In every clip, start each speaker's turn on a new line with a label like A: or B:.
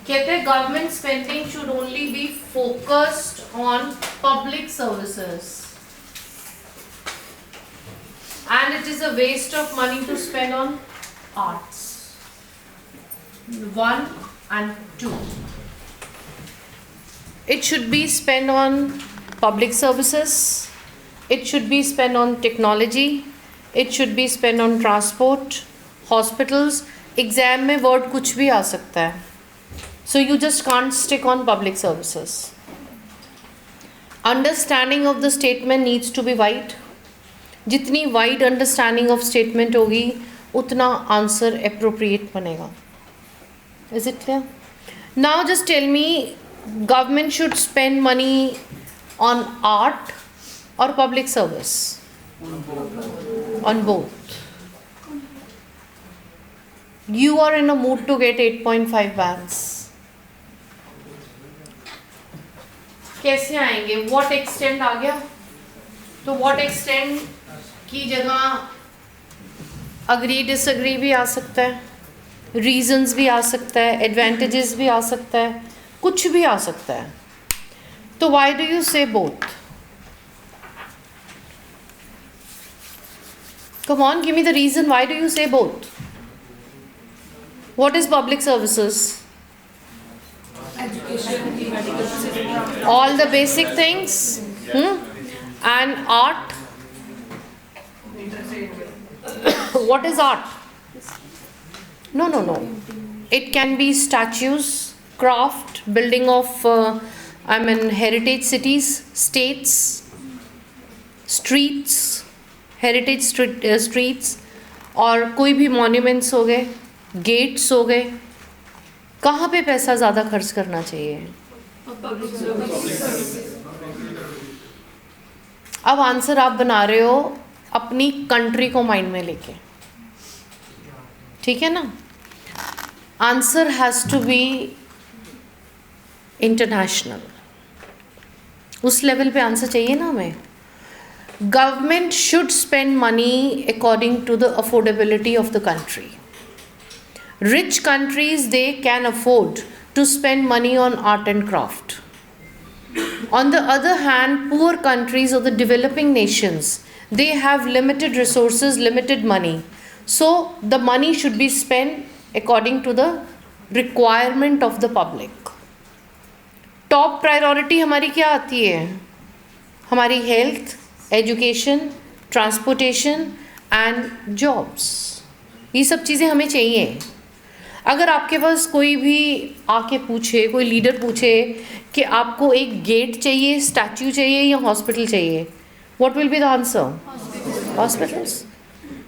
A: कहते हैं government spending should only be focused on public services and it is a waste of money to spend on arts. 1 and 2. It should be spent on public services. It should be spent on technology. It should be spent on transport, hospitals. Exam में word कुछ भी आ सकता है. So you just can't stick on public services. Understanding of the statement needs to be wide. जितनी wide understanding of statement होगी उतना answer appropriate बनेगा. Is it clear? Now just tell me, government should spend money on art और public service? On both. You are in a mood to get 8.5 bands. कैसे आएंगे? What extend आ गया तो what extend की जगह agree disagree भी आ सकता है, रीजंस भी आ सकता है, एडवांटेजेस भी आ सकता है, कुछ भी आ सकता है. तो why do you say both? Come on, give me the reason why do you say both. What is public services? All the basic things. And art? What is art? No. It can be statues, craft, building of heritage cities, states, streets, heritage streets, और कोई भी monuments हो गए, gates हो गए. कहाँ पे पैसा ज़्यादा खर्च करना चाहिए? अब आंसर आप बना रहे हो अपनी कंट्री को माइंड में लेके, ठीक है ना? Answer has to be international. उस लेवल पे आंसर चाहिए ना हमें. Government should spend money according to the affordability of the country. Rich countries, they can afford to spend money on art and craft. On the other hand, poor countries or the developing nations, they have limited resources, limited money. So the money should be spent according to the requirement of the public. Top priority हमारी क्या आती है? हमारी health, education, transportation and jobs. ये सब चीज़ें हमें चाहिए. अगर आपके पास कोई भी आके पूछे, कोई लीडर पूछे कि आपको एक गेट चाहिए, स्टैच्यू चाहिए या हॉस्पिटल चाहिए, what will be the answer? Hospitals.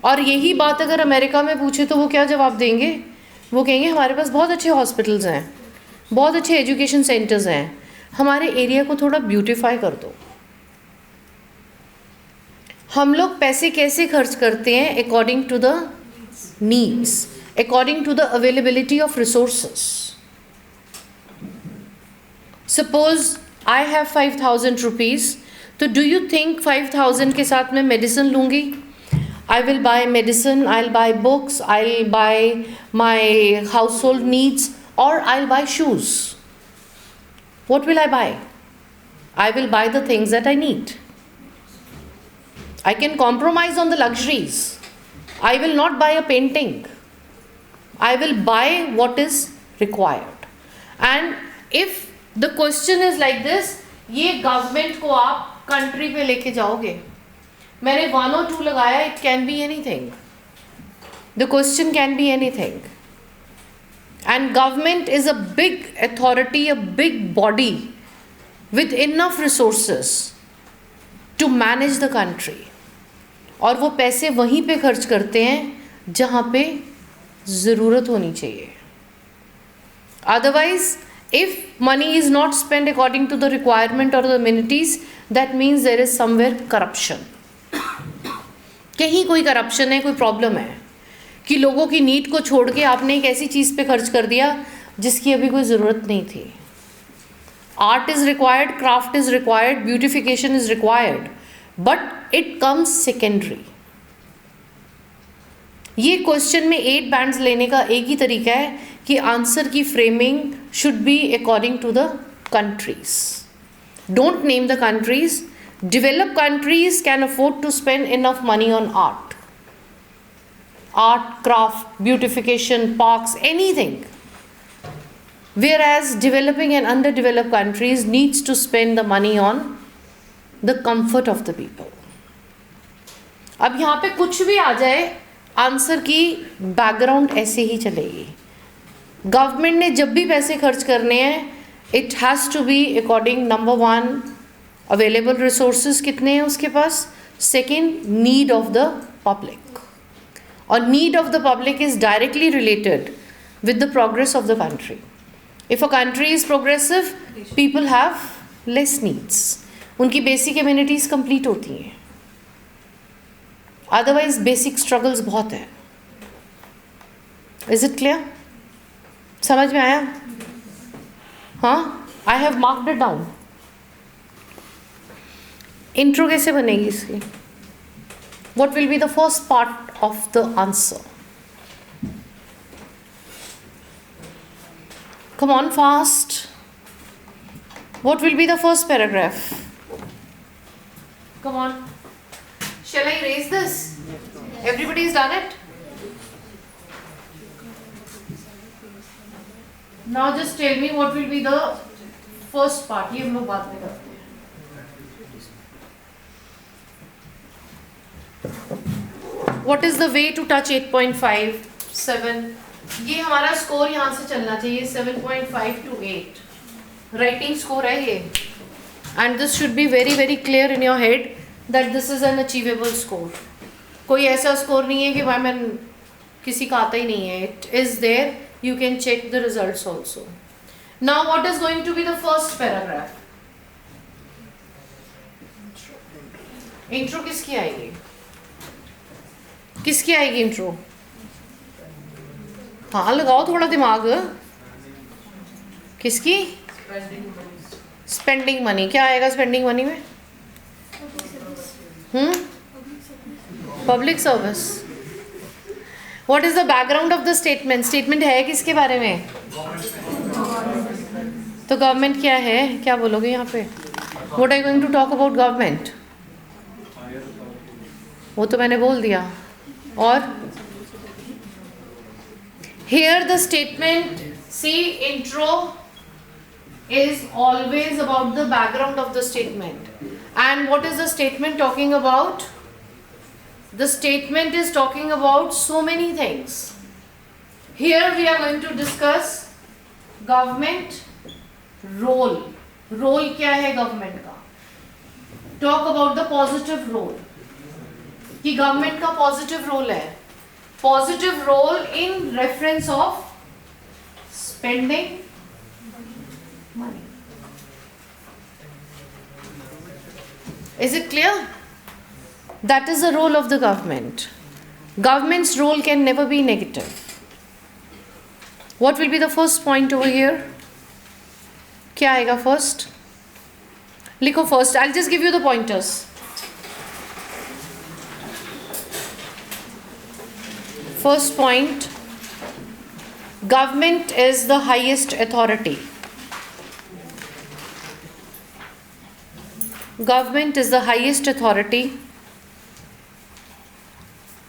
A: और यही बात अगर अमेरिका में पूछे तो वो क्या जवाब देंगे? वो कहेंगे हमारे पास बहुत अच्छे हॉस्पिटल्स हैं, बहुत अच्छे एजुकेशन सेंटर्स हैं, हमारे एरिया को थोड़ा ब्यूटिफाई कर दो. हम लोग पैसे कैसे खर्च करते हैं? According to the needs, according to the availability of resources. Suppose I have 5,000 rupees, तो do you think 5,000 के साथ मैं medicine लूँगी? I will buy medicine, I'll buy books, I'll buy my household needs, or I'll buy shoes. What will I buy? I will buy the things that I need. I can compromise on the luxuries. I will not buy a painting. I will buy what is required. And if the question is like this, ये government को आप country पे लेके जाओगे. मैंने 1 or 2 लगाया, it can be anything. The question can be anything. And government is a big authority, a big body with enough resources to manage the country. और वो पैसे वहीं पे खर्च करते हैं जहाँ पे ज़रूरत होनी चाहिए. Otherwise, if money is not spent according to the requirement or the amenities, that means there is somewhere corruption. कहीं कोई करप्शन है, कोई प्रॉब्लम है कि लोगों की नीड को छोड़ के आपने एक ऐसी चीज़ पे खर्च कर दिया जिसकी अभी कोई ज़रूरत नहीं थी. Art is required, craft is required, beautification is required, but it comes secondary. ये क्वेश्चन में 8 बैंड्स लेने का एक ही तरीका है कि आंसर की framing should be according to the countries. Don't name the countries. Developed countries can afford to spend enough money on art, craft, beautification, parks, anything. Whereas developing and underdeveloped countries needs to spend the money on the comfort of the people. अब यहाँ पे कुछ भी आ जाए, answer की background ऐसे ही चलेगी. Government ने जब भी पैसे खर्च करने हैं, it has to be according, number one, available resources कितने हैं उसके पास, second, need of the public. और need of the public is directly related with the progress of the country. If a country is progressive, people have less needs. उनकी basic amenities complete होती हैं. Otherwise basic struggles बहुत हैं. Is it clear? समझ में आया? हाँ, I have marked it down. Intro कैसे बनेगी इसकी? What will be the first part of the answer? Come on, fast. What will be the first paragraph? Come on. Shall I erase this? Everybody's done it? Now just tell me what will be the first part. ये हम लोग बाद में करते हैं. What is the way to touch 8.5, 7? ये हमारा score यहाँ से चलना चाहिए 7.5 to 8. राइटिंग स्कोर है ये. And this should be very very clear in your head that this is an achievable score. कोई ऐसा स्कोर नहीं है कि भाई मैं किसी का आता ही नहीं है. It is there, you can check the results also. Now what is going to be the first paragraph? Intro किसकी आएगी? किसकी आएगी इंट्रो? हाँ, लगाओ थोड़ा दिमाग. किसकी? Spending money. क्या आएगा स्पेंडिंग मनी में? Public service. What is the background of the statement? Statement है किसके बारे में? तो गवर्नमेंट क्या है? क्या बोलोगे यहाँ पे? What are you going to talk about government? वो तो मैंने बोल दिया. और here the statement, see, intro is always about the background of the statement. And what is the statement talking about? The statement is talking about so many things. Here we are going to discuss government role. Role क्या है government का? Talk about the positive role. कि government का positive role है. Positive role in reference of spending money. Is it clear? That is the role of the government. Government's role can never be negative. What will be the first point over here? क्या आएगा first? लिखो first. I'll just give you the pointers. First point, government is the highest authority. Government is the highest authority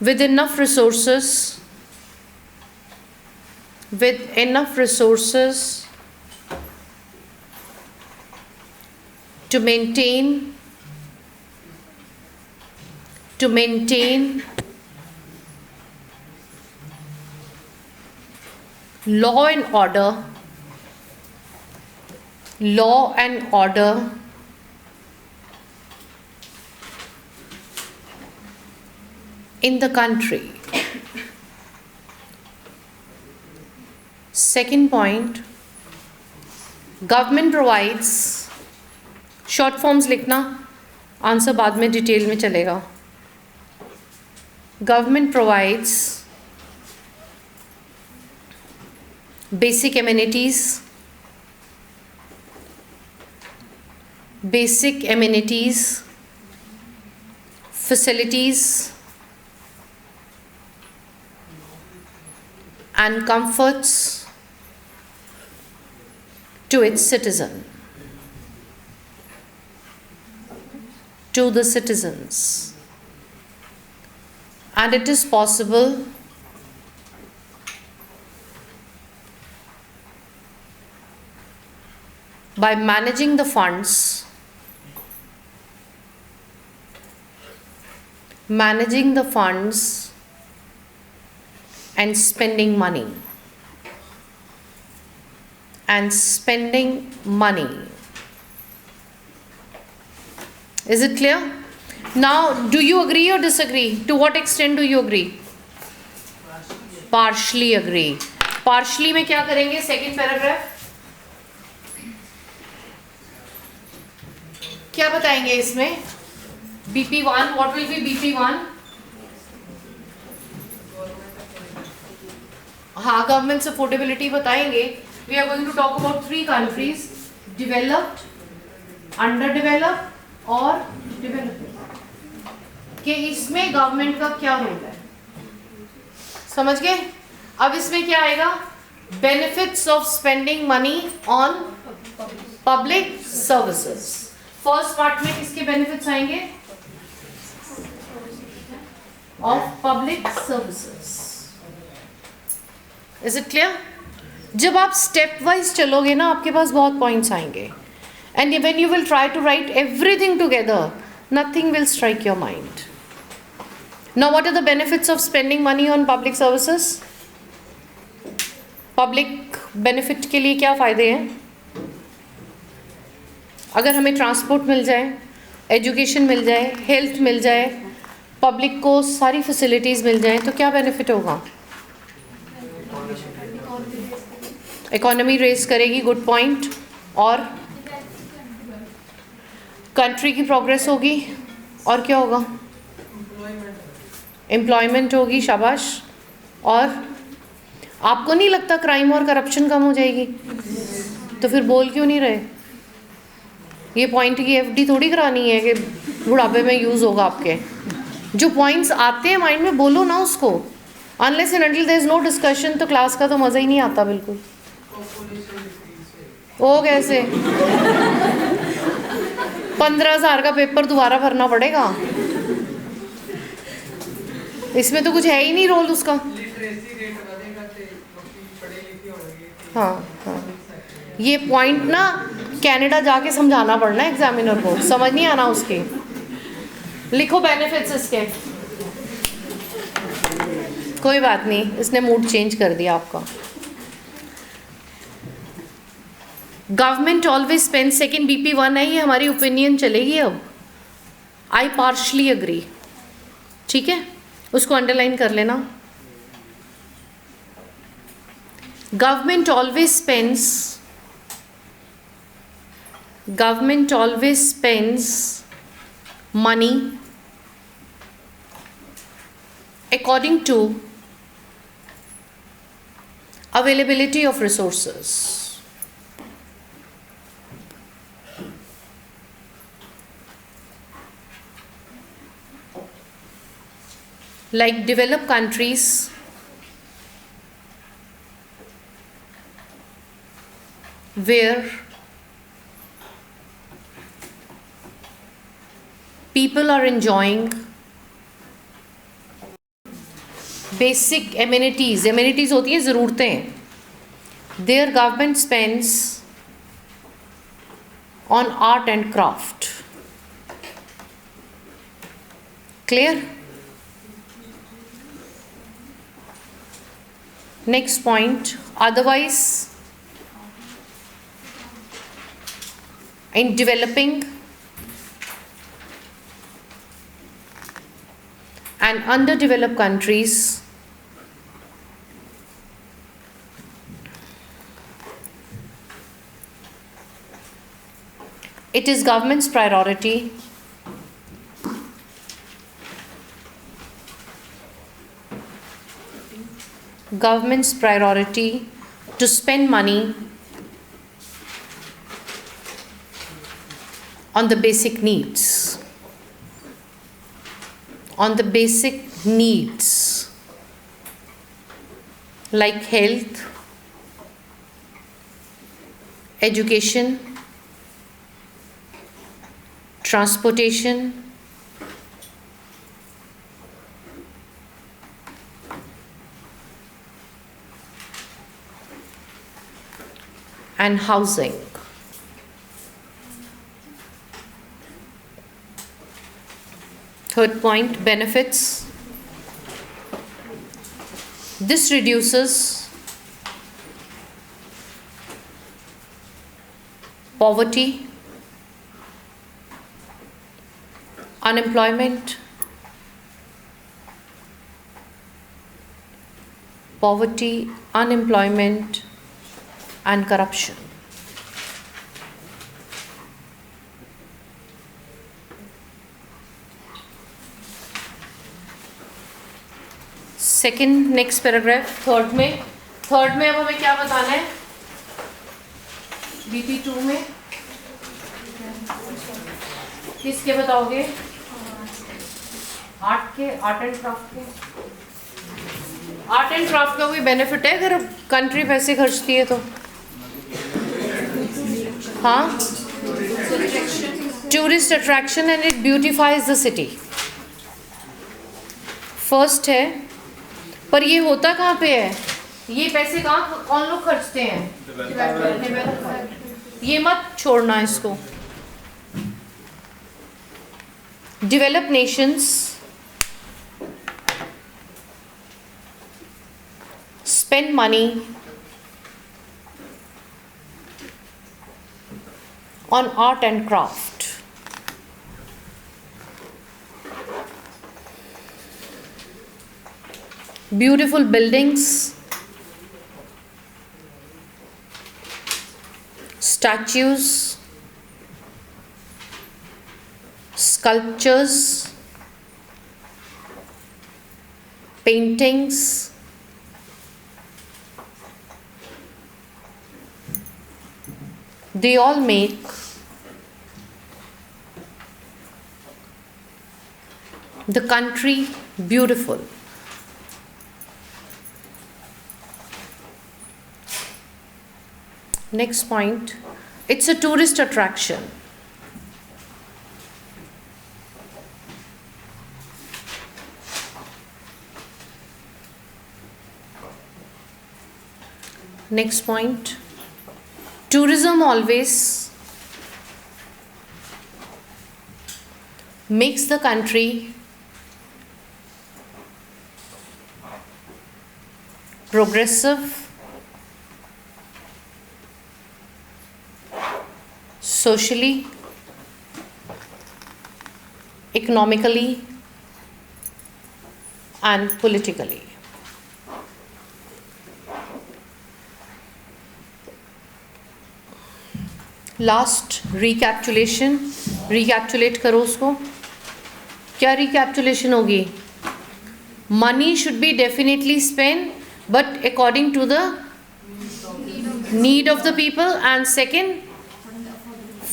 A: with enough resources, to maintain law and order in the country. Second point, government provides, short forms लिखना, answer बाद में detail में चलेगा. Government provides basic amenities, facilities and comforts to its citizen, to the citizens. And it is possible by managing the funds, and spending money. Is it clear? Now, do you agree or disagree? To what extent do you agree? Partially agree. Partially में क्या करेंगे? Second paragraph. क्या बताएंगे इसमें? BP1, what will be BP1? हाँ, government's affordability बताएंगे. We are going to talk about 3 countries: developed, underdeveloped और developing. कि इसमें गवर्नमेंट का क्या रोल है, समझ गए? अब इसमें क्या आएगा? Benefits of spending money on public services. First part में किसके बेनिफिट्स आएंगे? Of public services. Is it clear? जब आप स्टेप वाइज चलोगे ना, आपके पास बहुत पॉइंट्स आएंगे. And when you will try to write everything together, nothing will strike your mind. Now, what are the benefits of spending money on public services? Public benefit के लिए क्या फ़ायदे हैं? अगर हमें ट्रांसपोर्ट मिल जाए, एजुकेशन मिल जाए, हेल्थ मिल जाए, पब्लिक को सारी फैसिलिटीज़ मिल जाए, तो क्या बेनिफिट होगा? इकोनॉमी रेस करेगी, गुड पॉइंट. और कंट्री की प्रोग्रेस होगी. और क्या होगा? एम्प्लॉयमेंट होगी, शाबाश. और आपको नहीं लगता क्राइम और करप्शन कम हो जाएगी? तो फिर बोल क्यों नहीं रहे? ये पॉइंट की एफडी थोड़ी करानी है कि बुढ़ापे में यूज़ होगा आपके. जो पॉइंट्स आते हैं माइंड में, बोलो ना उसको. Unless and until there is no discussion, तो क्लास का तो मज़ा ही नहीं आता बिल्कुल. वो कैसे? 15,000 का पेपर दोबारा भरना पड़ेगा. इसमें तो कुछ है ही नहीं रोल उसका. हाँ, ये पॉइंट ना कनाडा जाके समझाना पड़ना है एग्जामिनर को, समझ नहीं आना उसके. लिखो बेनिफिट्स इसके. कोई बात नहीं, इसने मूड चेंज कर दिया आपका. Government always spend. Second BP1 है, ये हमारी ओपिनियन चलेगी. अब आई पार्शली अग्री. ठीक है, उसको अंडरलाइन कर लेना. Government always spends money according to availability of resources. Like developed countries where people are enjoying basic amenities. Amenities होती हैं ज़रूरतें. Their government spends on art and craft. Clear? Next point, otherwise in developing and underdeveloped countries, it is government's priority to spend money on the basic needs. Like health, education, transportation, and housing. Third point, benefits. This reduces poverty, unemployment, and corruption. Second next paragraph, third में अब हमें क्या बताना है? BP2 में किसके बताओगे? Art and craft का कोई बेनिफिट है अगर कंट्री पैसे खर्चती है तो? हाँ, tourist attraction and it beautifies the city. First है, पर ये होता कहाँ पे है? ये पैसे कौन लोग खर्चते हैं? ये मत छोड़ना इसको। Develop Nations spend money on art and craft. Beautiful buildings, statues, sculptures, paintings, they all make the country beautiful. Next point, it's a tourist attraction. Next point, tourism always makes the country progressive, socially, economically, and politically. Last recapitulate करो उसको। क्या recapitulation होगी? Money should be definitely spend but according to the need of the people, and second,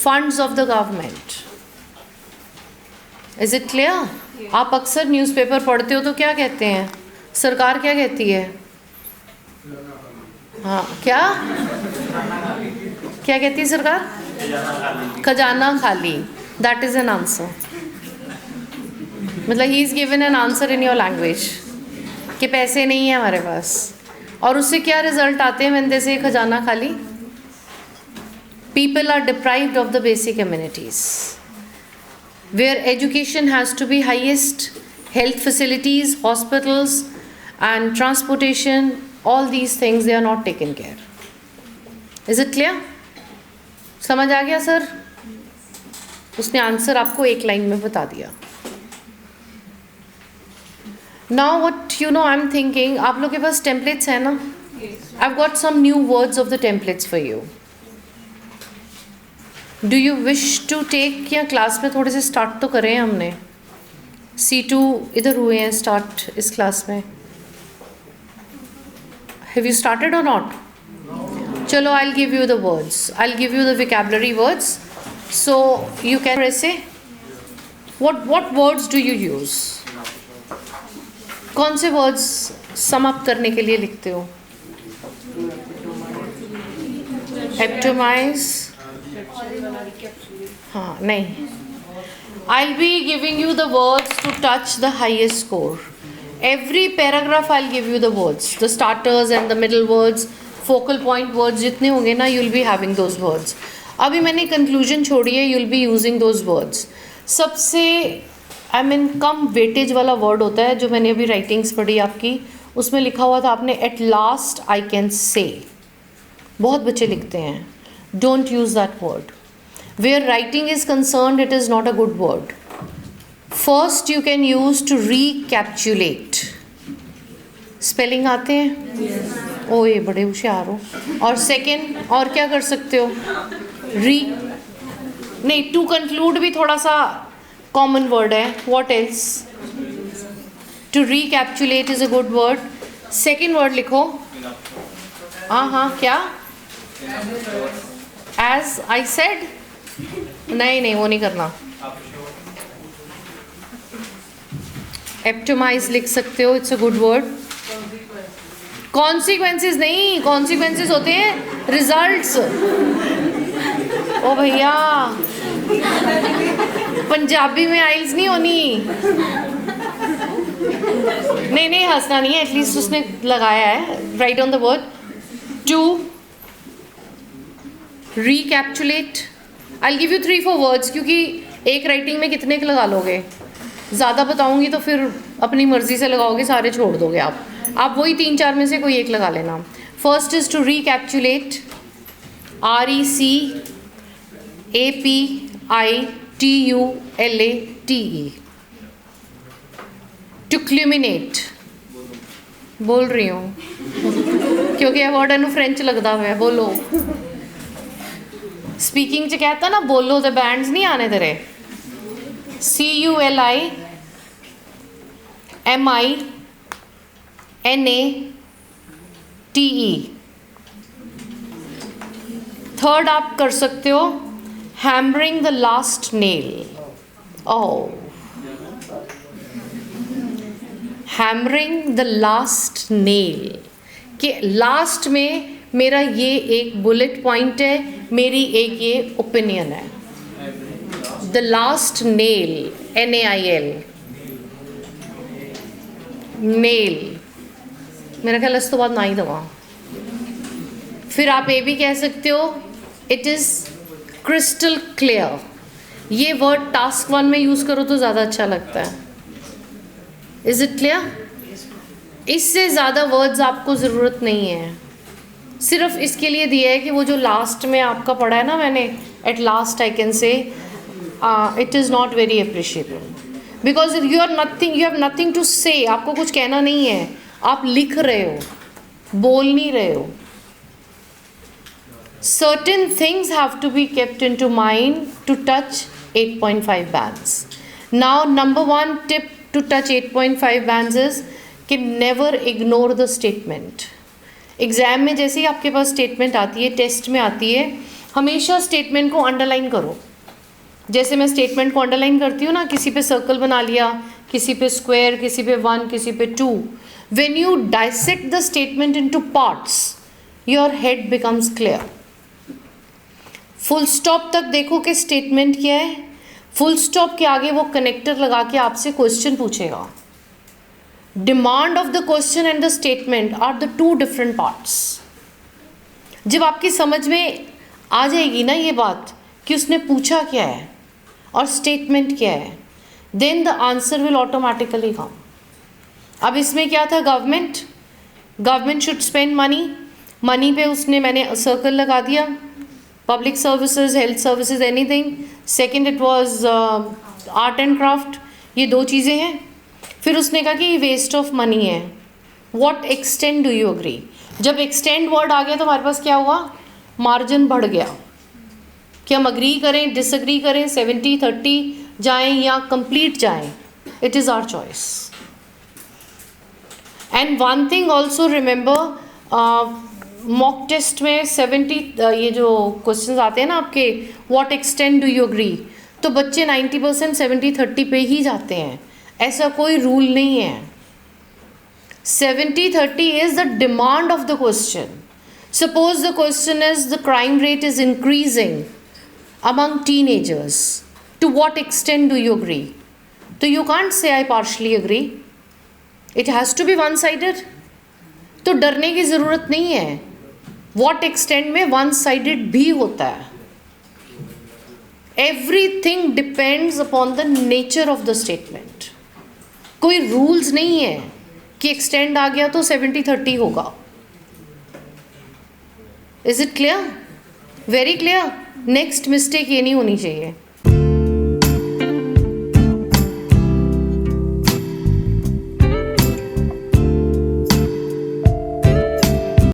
A: funds of the government. Is it clear? आप अक्सर newspaper पढ़ते हो तो क्या कहते हैं? सरकार क्या कहती है? हाँ, क्या कहती है सरकार? खजाना खाली। That is an answer. मतलब ही is given an answer in your language कि पैसे नहीं है हमारे पास। और उससे क्या रिजल्ट आते हैं? when they say खजाना खाली, people are deprived of the basic amenities where education has to be highest, health facilities, hospitals and transportation, all these things they are not taken care. Is it clear? समझ आ गया sir? उसने answer आपको एक line में बता दिया। Now what I'm thinking, आप लोग के पास टेम्पलेट्स हैं ना? I've got some new words of the templates for you. Do you wish to take, या क्लास में थोड़े से स्टार्ट तो करें हमने? C2 इधर हुए हैं स्टार्ट इस क्लास में। Have you started or not? चलो, I'll give you the words. I'll give you the vocabulary words. So you can say, what words do you use? कौन से words sum up करने के लिए लिखते हो? एप्टोमाइज, हाँ नहीं, I'll be giving you the words to touch the highest score. Every paragraph I'll give you the words, the starters and the middle words, focal point words जितने होंगे ना, you'll be having those words. अभी मैंने conclusion छोड़ी है, you'll be using those words. सबसे कम weightage वाला word होता है जो मैंने अभी राइटिंग्स पढ़ी आपकी, उसमें लिखा हुआ था आपने एट लास्ट आई कैन से. बहुत बच्चे लिखते हैं, don't use that word. Where writing is concerned it is not a good word. First you can use to recapitulate. Spelling आते हैं? ओ ये बड़े होशियार हो. और सेकेंड, और क्या कर सकते हो? नहीं, टू कंक्लूड भी थोड़ा सा कॉमन वर्ड है. What else? To recapitulate is a good word. Second word लिखो. हाँ क्या? As I said. नहीं वो नहीं करना. एप्टोमाइज लिख सकते हो, it's a good word. Consequences नहीं, कॉन्सिक्वेंसेस होते हैं रिजल्ट्स. ओ भैया, पंजाबी में आइल्स नहीं होनी. नहीं हंसना नहीं है, एटलीस्ट उसने लगाया है. Write on the word to recapitulate. I give you 3-4 words, क्योंकि एक राइटिंग में कितने के लगा लोगे? ज़्यादा बताऊंगी तो फिर अपनी मर्जी से लगाओगे, सारे छोड़ दोगे आप वही 3-4 में से कोई एक लगा लेना. First is to recapitulate. RECAPITULATE. To culminate बोल रही हूँ क्योंकि यह वर्ड है फ्रेंच लगता हुआ है. बोलो. स्पीकिंग च कहता ना बोलो तो बैंड्स नहीं आने तेरे. CULIMINATE. थर्ड आप कर सकते हो hammering the last nail. Oh, hammering the last nail कि लास्ट में मेरा ये एक बुलेट पॉइंट है, मेरी एक ये ओपिनियन है. The last nail, NAIL, nail. मेरा ख्याल इस तो बाद ना ही दवा. फिर आप ये भी कह सकते हो इट इज़ क्रिस्टल क्लियर. ये वर्ड टास्क 1 में यूज़ करो तो ज़्यादा अच्छा लगता है. Is it clear? इससे ज़्यादा वर्ड्स आपको ज़रूरत नहीं है. सिर्फ इसके लिए दिया है कि वो जो लास्ट में आपका पढ़ा है ना मैंने, at last I can say, it is not very appreciable because you have nothing to say. आपको कुछ कहना नहीं है, आप लिख रहे हो, बोल नहीं रहे हो. Certain things have to be kept into mind to touch 8.5 bands. Now, number 1 tip to touch 8.5 bands is कि never ignore the statement. Exam में जैसे ही आपके पास स्टेटमेंट आती है, टेस्ट में आती है, हमेशा स्टेटमेंट को अंडरलाइन करो. जैसे मैं स्टेटमेंट को अंडरलाइन करती हूँ ना, किसी पे सर्कल बना लिया, किसी पे स्क्वायर, किसी पे 1, किसी पे 2. When you dissect the statement into parts, your head becomes clear. Full stop तक देखो कि स्टेटमेंट क्या है. फुल स्टॉप के आगे वो कनेक्टर लगा के आपसे क्वेश्चन पूछेगा. Demand of the question and the statement are the 2 different parts. जब आपकी समझ में आ जाएगी ना ये बात कि उसने पूछा क्या है और स्टेटमेंट क्या है, then the answer will automatically come. अब इसमें क्या था? गवर्नमेंट शुड स्पेंड मनी पे उसने मैंने सर्कल लगा दिया. Public services, health services, anything. Second it was art and craft. ये 2 चीज़ें हैं. फिर उसने कहा कि ये वेस्ट ऑफ मनी है. What extend do you agree? जब एक्सटेंड वर्ड आ गया तो हमारे पास क्या हुआ? मार्जिन बढ़ गया कि हम अग्री करें, डिसअग्री करें, 70-30 जाएं या कंप्लीट जाएं. It is our choice. And one thing also remember, mock test में 70 ये जो क्वेश्चंस आते हैं ना आपके, what extend do you agree, तो बच्चे 90% 70-30 पे ही जाते हैं. ऐसा कोई रूल नहीं है. 70-30 is the demand of the question. Suppose the question is the crime rate is increasing among teenagers. To what extent do you agree? So you can't say I partially agree. It has to be one-sided. तो डरने की ज़रूरत नहीं है. What extent में one-sided भी होता है. Everything depends upon the nature of the statement. कोई rules नहीं है कि extend आ गया तो 70-30 होगा. Is it clear? Very clear. Next mistake ये नहीं होनी चाहिए.